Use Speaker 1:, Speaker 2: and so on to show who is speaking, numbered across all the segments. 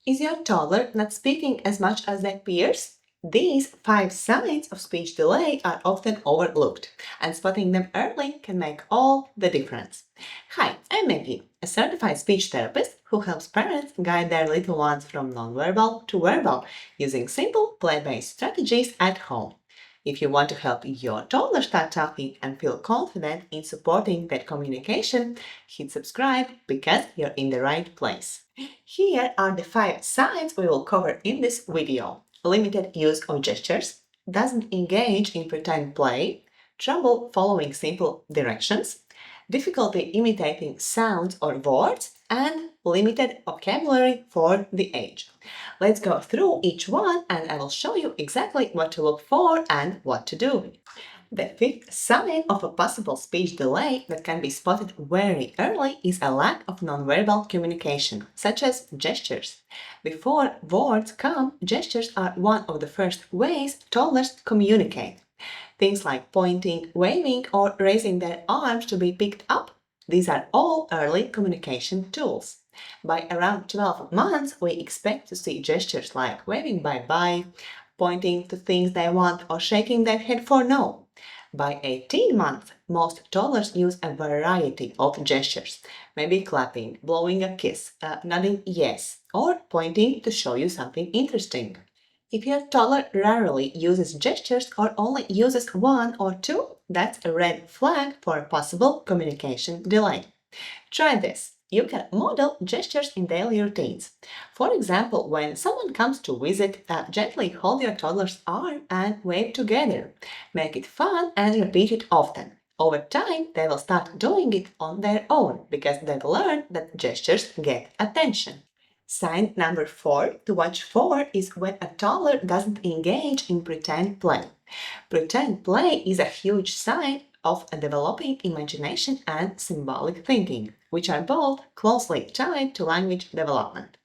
Speaker 1: Is your toddler not speaking as much as their peers? These 5 signs of speech delay are often overlooked, and spotting them early can make all the difference. Hi, I'm Maggie, a certified speech therapist who helps parents guide their little ones from nonverbal to verbal using simple play-based strategies at home. If you want to help your toddler start talking and feel confident in supporting their communication, hit subscribe because you're in the right place. Here are the 5 signs we will cover in this video. Limited use of gestures, doesn't engage in pretend play, trouble following simple directions, difficulty imitating sounds or words, and limited vocabulary for the age. Let's go through each one and I will show you exactly what to look for and what to do. The fifth sign of a possible speech delay that can be spotted very early is a lack of nonverbal communication, such as gestures. Before words come, gestures are one of the first ways toddlers communicate. Things like pointing, waving, or raising their arms to be picked up. These are all early communication tools. By around 12 months, we expect to see gestures like waving bye-bye, pointing to things they want, or shaking their head for no. By 18 months, most toddlers use a variety of gestures, maybe clapping, blowing a kiss, nodding yes, or pointing to show you something interesting. If your toddler rarely uses gestures or only uses one or two, that's a red flag for a possible communication delay. Try this. You can model gestures in daily routines. For example, when someone comes to visit, gently hold your toddler's arm and wave together. Make it fun and repeat it often. Over time, they will start doing it on their own because they've learned that gestures get attention. Sign number 4 to watch for is when a toddler doesn't engage in pretend play. Pretend play is a huge sign of a developing imagination and symbolic thinking, which are both closely tied to language development.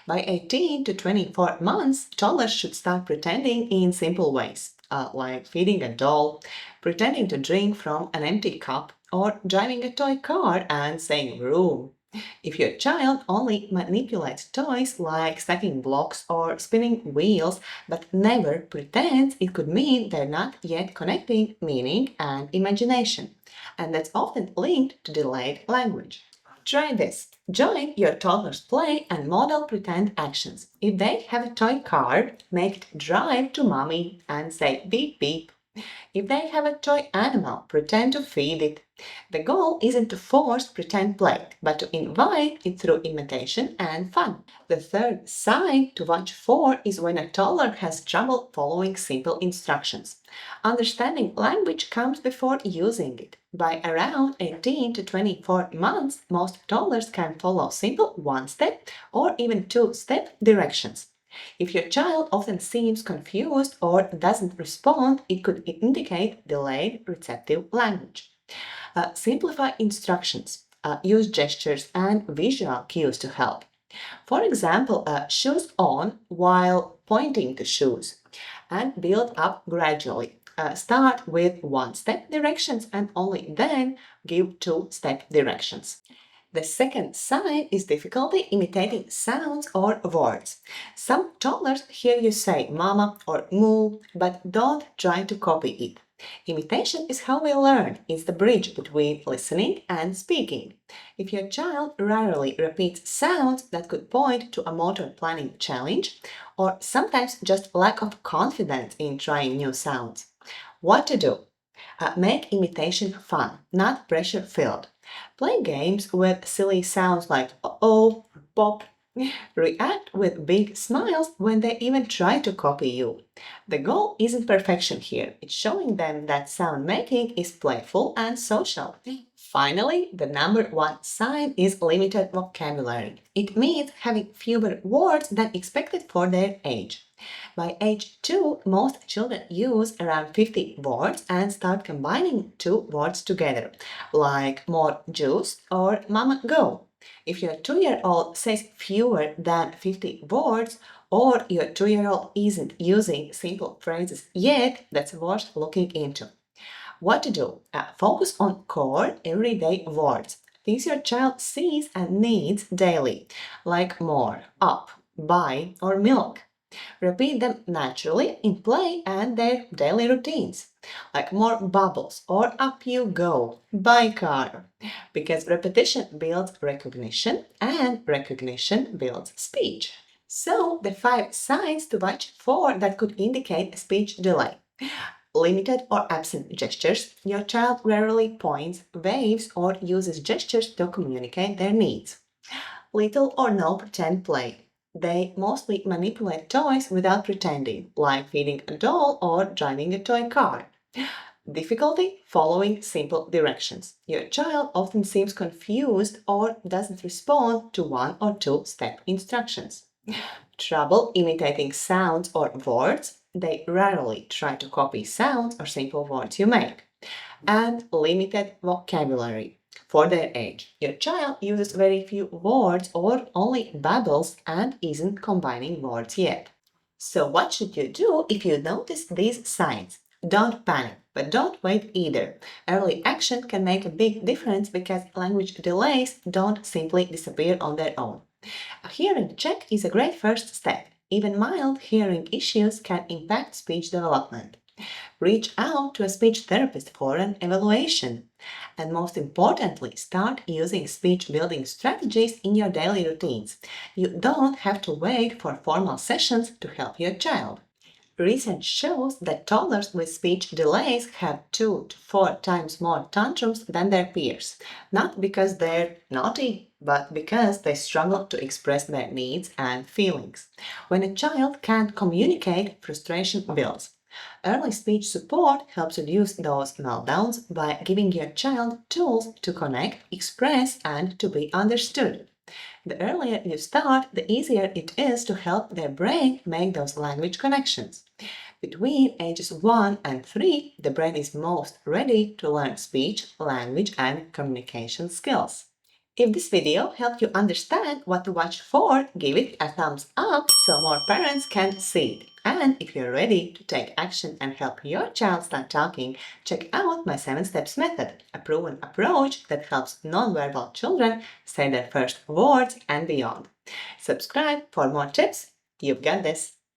Speaker 1: By 18 to 24 months, toddlers should start pretending in simple ways, like feeding a doll, pretending to drink from an empty cup, or driving a toy car and saying vroom. If your child only manipulates toys like stacking blocks or spinning wheels but never pretends, it could mean they're not yet connecting meaning and imagination, and that's often linked to delayed language. Try this. Join your toddler's play and model pretend actions. If they have a toy car, make it drive to mommy and say beep beep. If they have a toy animal, pretend to feed it. The goal isn't to force pretend play, but to invite it through imitation and fun. The third sign to watch for is when a toddler has trouble following simple instructions. Understanding language comes before using it. By around 18 to 24 months, most toddlers can follow simple one-step or even two-step directions. If your child often seems confused or doesn't respond, it could indicate delayed receptive language. Simplify instructions. Use gestures and visual cues to help. For example, shoes on while pointing to shoes, and build up gradually. Start with one-step directions and only then give two-step directions. The second sign is difficulty imitating sounds or words. Some toddlers hear you say mama or moo, but don't try to copy it. Imitation is how we learn. It's the bridge between listening and speaking. If your child rarely repeats sounds that could point to a motor planning challenge, or sometimes just lack of confidence in trying new sounds, what to do? Make imitation fun, not pressure-filled. Play games with silly sounds like uh-oh, pop. React with big smiles when they even try to copy you. The goal isn't perfection here, it's showing them that sound making is playful and social. Finally, the number 1 sign is limited vocabulary. It means having fewer words than expected for their age. By age 2, most children use around 50 words and start combining 2 words together, like more juice or mama go. If your 2-year-old says fewer than 50 words, or your 2-year-old isn't using simple phrases yet, that's worth looking into. What to do? Focus on core everyday words, things your child sees and needs daily, like more, up, buy, or milk. Repeat them naturally in play and their daily routines, like more bubbles or up you go, buy car, because repetition builds recognition and recognition builds speech. So, the 5 signs to watch for that could indicate a speech delay. Limited or absent gestures. Your child rarely points, waves, or uses gestures to communicate their needs. Little or no pretend play. They mostly manipulate toys without pretending, like feeding a doll or driving a toy car. Difficulty following simple directions. Your child often seems confused or doesn't respond to 1 or 2 step instructions. Trouble imitating sounds or words. They rarely try to copy sounds or simple words you make. And limited vocabulary. For their age, your child uses very few words or only babbles and isn't combining words yet. So, what should you do if you notice these signs? Don't panic, but don't wait either. Early action can make a big difference because language delays don't simply disappear on their own. A hearing check is a great first step. Even mild hearing issues can impact speech development. Reach out to a speech therapist for an evaluation. And most importantly, start using speech building strategies in your daily routines. You don't have to wait for formal sessions to help your child. Research shows that toddlers with speech delays have 2 to 4 times more tantrums than their peers, not because they're naughty, but because they struggle to express their needs and feelings. When a child can't communicate, frustration builds. Early speech support helps reduce those meltdowns by giving your child tools to connect, express, and to be understood. The earlier you start, the easier it is to help their brain make those language connections. Between ages 1 and 3, the brain is most ready to learn speech, language, and communication skills. If this video helped you understand what to watch for, give it a thumbs up so more parents can see it. And if you're ready to take action and help your child start talking, check out my 7 steps method, a proven approach that helps nonverbal children say their first words and beyond. Subscribe for more tips. You've got this.